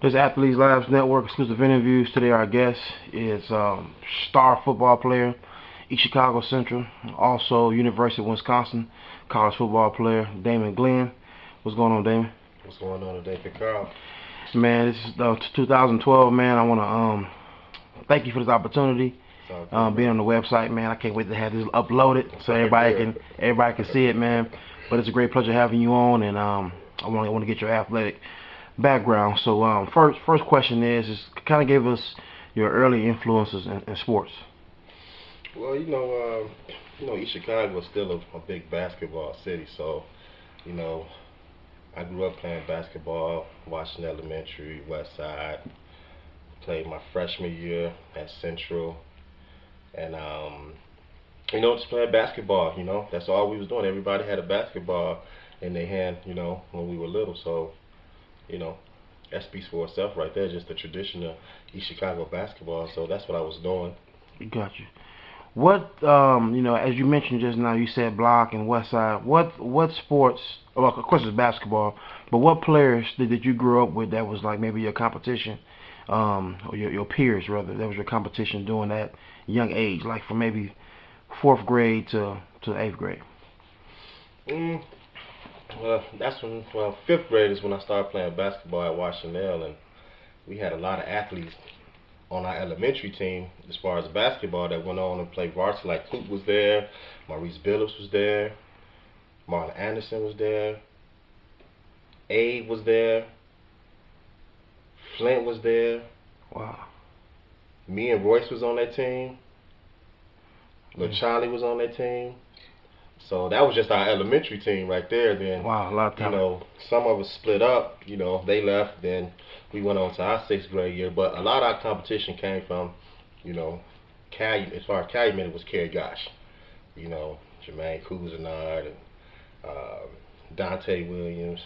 His Athletes Labs Network exclusive interviews. Today our guest is star football player, East Chicago Central, also University of Wisconsin college football player, Damon Glenn. What's going on, Damon? What's going on today, Big Carl? Man, this is 2012, man. I want to thank you for this opportunity. Being on the website, man. I can't wait to have this uploaded so everybody can see it, man. But it's a great pleasure having you on, and I want to get your athletic background. So first question is kind of give us your early influences in sports. Well, East Chicago is still a big basketball city, so I grew up playing basketball, Washington Elementary, West Side. Played my freshman year at Central, and just playing basketball. That's all we was doing. Everybody had a basketball in their hand, when we were little. So, that speaks for itself right there. Just the tradition of East Chicago basketball. So that's what I was doing. Got you. What as you mentioned just now, you said block and West Side. What sports? Well, of course it's basketball, but what players did you grow up with that was like maybe your competition, or your peers rather? That was your competition during that young age, like from maybe 4th grade to 8th grade. Well, 5th grade is when I started playing basketball at Washington, and we had a lot of athletes on our elementary team as far as basketball that went on and played varsity. Like Coop was there, Maurice Billups was there, Marlon Anderson was there, Abe was there, Flint was there. Wow. Me and Royce was on that team. Lil Charlie was on that team. So that was just our elementary team right there. Then, wow, a lot of talent. Some of us split up. They left. Then we went on to our 6th grade year. But a lot of our competition came from, Calumet. As far as Calumet, it was Kerry Gosh. Jermaine Cousinard and Dante Williams,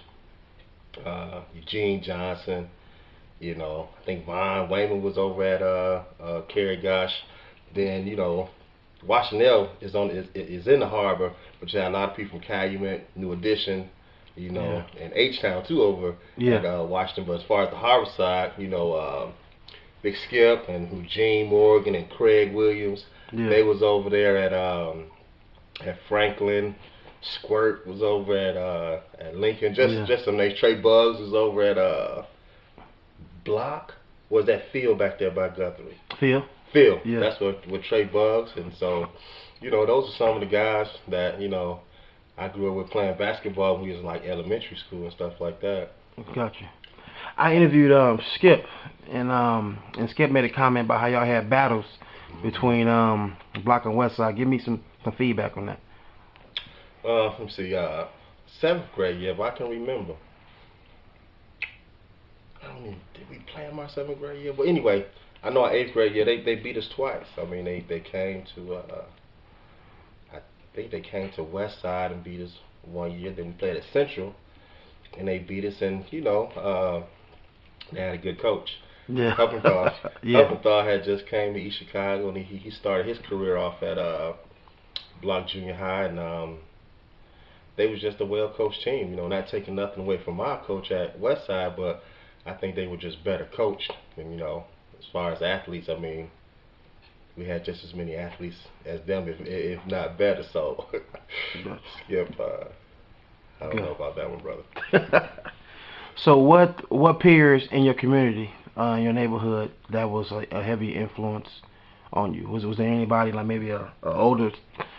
Eugene Johnson. I think Von Wayman was over at Kerry Gosh. Then, Washington is in the harbor, but you had a lot of people from Calumet, New Edition, and H-Town too over at Washington. But as far as the harbor side, Big Skip and Eugene Morgan and Craig Williams, they was over there at Franklin. Squirt was over at Lincoln. Just some names. Trey Buggs was over at Block. Was that Phil back there by Guthrie? Phil, yeah. That's with Trey Buggs, and so, those are some of the guys that, I grew up with playing basketball when we was like elementary school and stuff like that. Gotcha. I interviewed Skip, and Skip made a comment about how y'all had battles between Block and West Side. Give me some feedback on that. Let me see, 7th grade, if I can remember. Did we play in my 7th grade year? But anyway, I know our 8th grade year, they beat us twice. I mean, they came to, I think they came to West Side and beat us one year. Then we played at Central, and they beat us. And they had a good coach. Yeah. Huppenthal had just came to East Chicago, and he started his career off at Block Junior High, and they was just a well-coached team. Not taking nothing away from our coach at West Side, but I think they were just better coached. And as far as athletes, I mean, we had just as many athletes as them, if not better. So, Skip, I don't know about that one, brother. So, what peers in your community, in your neighborhood, that was a heavy influence on you? Was there anybody like maybe a older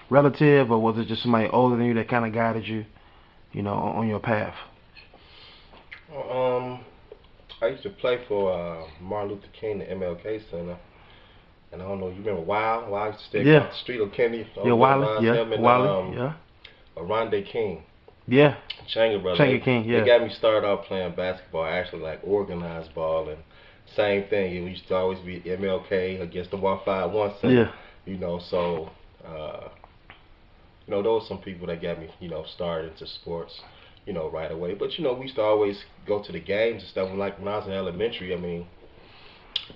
relative, or was it just somebody older than you that kind of guided you, on your path? I used to play for Martin Luther King, the MLK Center, and I don't know, you remember Wild? Wild used to stay across the street of Kennedy. Wiley, Aronde King. Yeah. Changa brother. Changa King, yeah. They got me started off playing basketball, actually like organized ball, and same thing. It used to always be MLK against the 151 Center. Yeah. So those are some people that got me, started into sports. Right away. But, we used to always go to the games and stuff. Like when I was in elementary, I mean,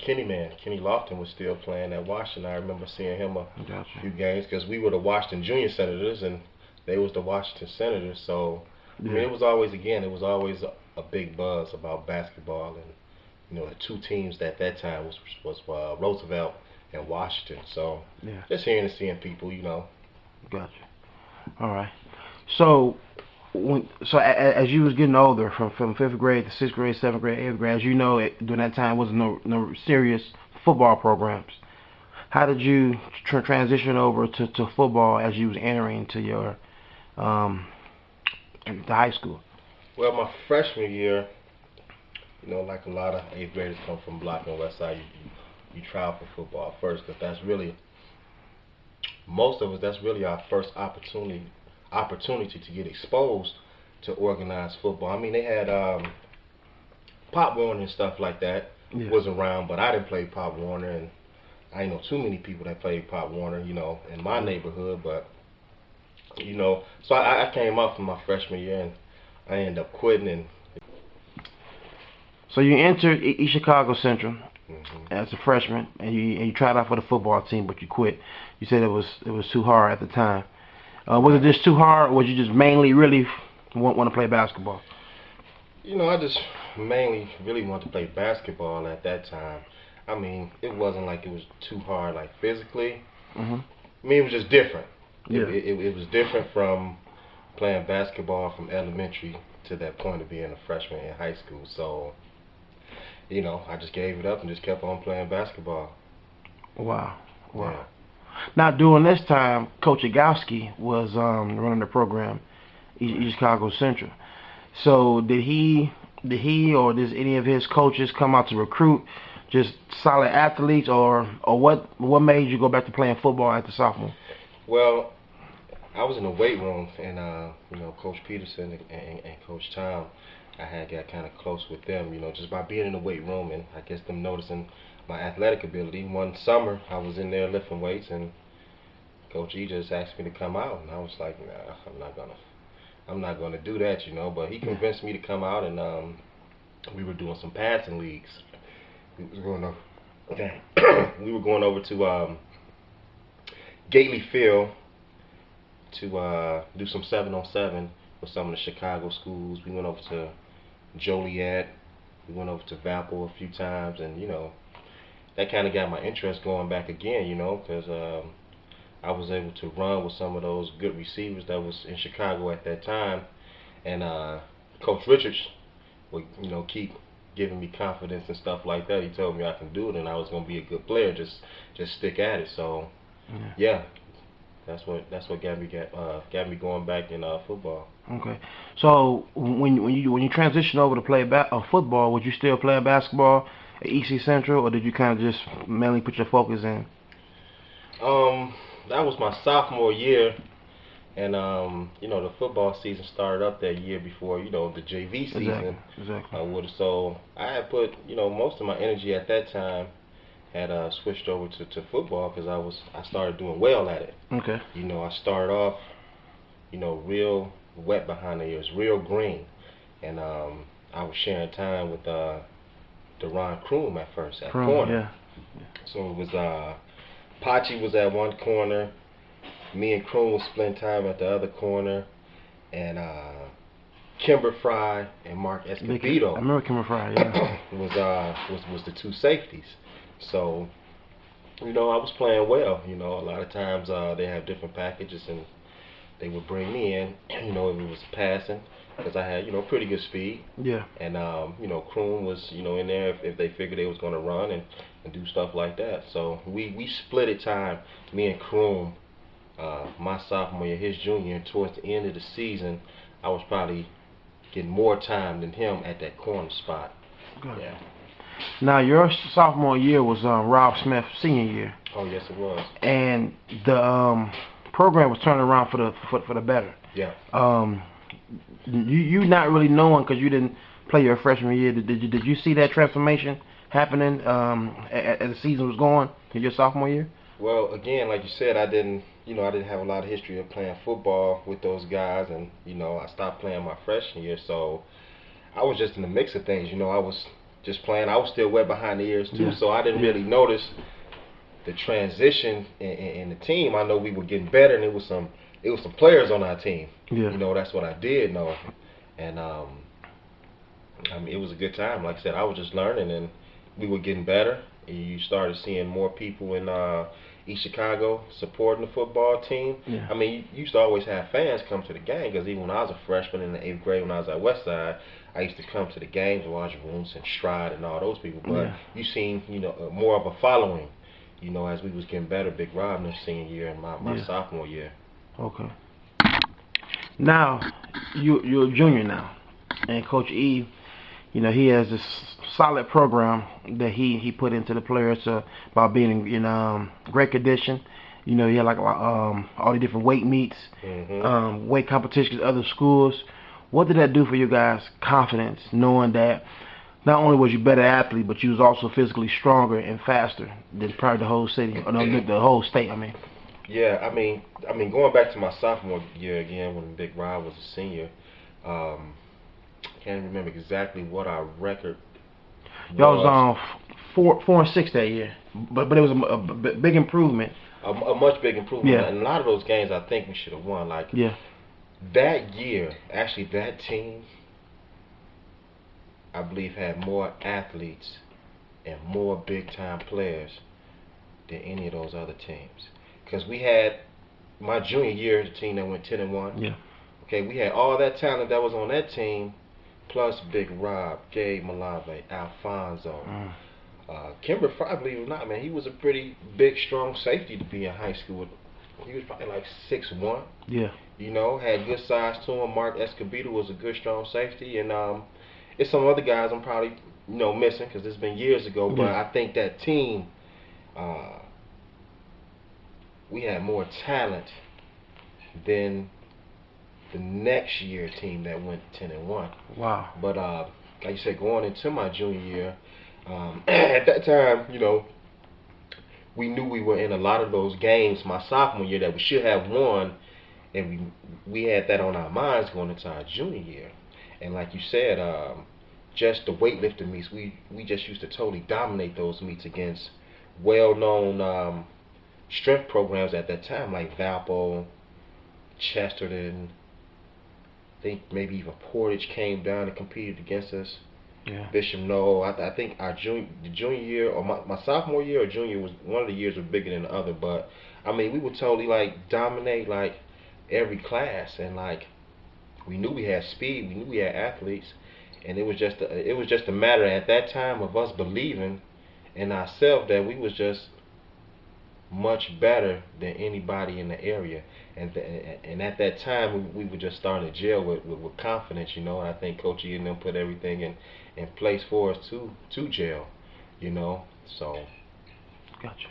Kenny Lofton was still playing at Washington. I remember seeing him a few games because we were the Washington Junior Senators and they was the Washington Senators. So, I mean, it was always a big buzz about basketball. the two teams at that time was Roosevelt and Washington. So Yeah. just hearing and seeing people, Gotcha. All right. So as you was getting older, from fifth grade to sixth grade, seventh grade, eighth grade, as you know, during that time wasn't no serious football programs. How did you transition over to football as you was entering into your into high school? Well, my freshman year, like a lot of eighth graders come from Block and West Side, you try out for football first, because that's really most of us. That's really our first opportunity to get exposed to organized football. I mean, they had Pop Warner and stuff like that was around, but I didn't play Pop Warner, and I ain't know too many people that played Pop Warner, in my neighborhood. But so I came up from my freshman year, and I ended up quitting. And so you entered East Chicago Central mm-hmm. as a freshman, and you tried out for the football team, but you quit. You said it was too hard at the time. Was it just too hard, or was you just mainly really want to play basketball? I just mainly really wanted to play basketball at that time. I mean, it wasn't like it was too hard, like physically. Mm-hmm. I mean, it was just different. Yeah. It was different from playing basketball from elementary to that point of being a freshman in high school. So, I just gave it up and just kept on playing basketball. Wow. Yeah. Now, during this time, Coach Agowski was running the program, East Chicago Central. So did he or does any of his coaches come out to recruit just solid athletes, or what made you go back to playing football as a sophomore? Well, I was in the weight room, and Coach Peterson and Coach Tom, I had got kind of close with them, just by being in the weight room, and I guess them noticing my athletic ability. One summer, I was in there lifting weights, and Coach E just asked me to come out, and I was like, nah, I'm not gonna do that, But he convinced me to come out, and we were doing some passing leagues. We were going over to Gately Field to do some 7-on-7 with some of the Chicago schools. We went over to Joliet. We went over to Valpo a few times, and that kind of got my interest going back again, because I was able to run with some of those good receivers that was in Chicago at that time, and Coach Richards would keep giving me confidence and stuff like that. He told me I can do it, and I was going to be a good player. Just stick at it. So yeah, that's what got me going back in football. Okay. So when you transitioned over to play football, would you still play basketball at EC Central, or did you kind of just mainly put your focus in? That was my sophomore year, and the football season started up that year before the JV season. Exactly. So I had put most of my energy at that time had switched over to football, because I started doing well at it. Okay. I started off real wet behind the ears, real green, and I was sharing time with Deron Kroom at first at corner. Yeah. So it was Pachi was at one corner, me and Kroom was splitting time at the other corner, and Kimber Fry and Mark Escobedo. I remember Kimber Fry. Yeah. was the two safeties. So I was playing well. A lot of times they have different packages, and they would bring me in. If it was passing, because I had pretty good speed. Yeah. And Kroom was in there if they figured they was going to run and do stuff like that. So we split it time, me and Kroom, my sophomore year, his junior, and towards the end of the season, I was probably getting more time than him at that corner spot. Good. Yeah. Now your sophomore year was Rob Smith's senior year. Oh yes, it was. And the program was turning around for the better. Yeah. You not really knowing, because you didn't play your freshman year. Did you see that transformation happening as the season was going in your sophomore year? Well, again, like you said, I didn't have a lot of history of playing football with those guys, and I stopped playing my freshman year, so I was just in the mix of things. I was just playing. I was still wet behind the ears too, so I didn't really notice the transition in the team. I know we were getting better, and it was some players on our team. Yeah. That's what I did know, and I mean, it was a good time. Like I said, I was just learning, and we were getting better. And you started seeing more people in East Chicago supporting the football team. Yeah. I mean, you used to always have fans come to the game because even when I was a freshman in the 8th grade, when I was at Westside, I used to come to the games, watch Woons and Stride and all those people. But Yeah. you seen, more of a following, as we was getting better. Big Rob in the senior year and my Yeah. sophomore year. Okay. Now, you're a junior now, and Coach E, he has this solid program that he put into the players about being in great condition. He had like all the different weight meets, weight competitions, other schools. What did that do for you guys' confidence, knowing that not only was you a better athlete, but you was also physically stronger and faster than probably the whole city, or no, the whole state? I mean. Yeah, going back to my sophomore year again when Big Rob was a senior. Can't remember exactly what our record Y'all was was. on 4-6 that year, but it was a big improvement. A much big improvement. Yeah. And a lot of those games, I think we should have won. Like Yeah. that year, actually, that team, I believe, had more athletes and more big time players than any of those other teams. Because we had my junior year, the team that went 10-1. Yeah. Okay, we had all that talent that was on that team, plus Big Rob, Gabe Malave, Alfonso, Kimber Fry, believe it or not, man, he was a pretty big, strong safety to be in high school. He was probably like 6'1". Yeah. Had good size to him. Mark Escobedo was a good, strong safety, and it's some other guys I'm probably missing because it's been years ago. But Yeah. I think that team, we had more talent than the next year team that went 10-1. Wow. But like you said, going into my junior year, at that time, we knew we were in a lot of those games my sophomore year that we should have won, and we had that on our minds going into our junior year. And like you said, just the weightlifting meets, we just used to totally dominate those meets against well-known strength programs at that time, like Valpo, Chesterton. I think maybe even Portage came down and competed against us. Yeah. Bishop Noel. I think our junior year or my sophomore year or junior was one of the years were bigger than the other. But I mean, we would totally like dominate like every class, and like we knew we had speed, we knew we had athletes, and it was just a matter at that time of us believing in ourselves that we was just much better than anybody in the area. And at that time we were just starting to gel with confidence, and I think Coach E and them put everything in place for us to gel, so. Gotcha.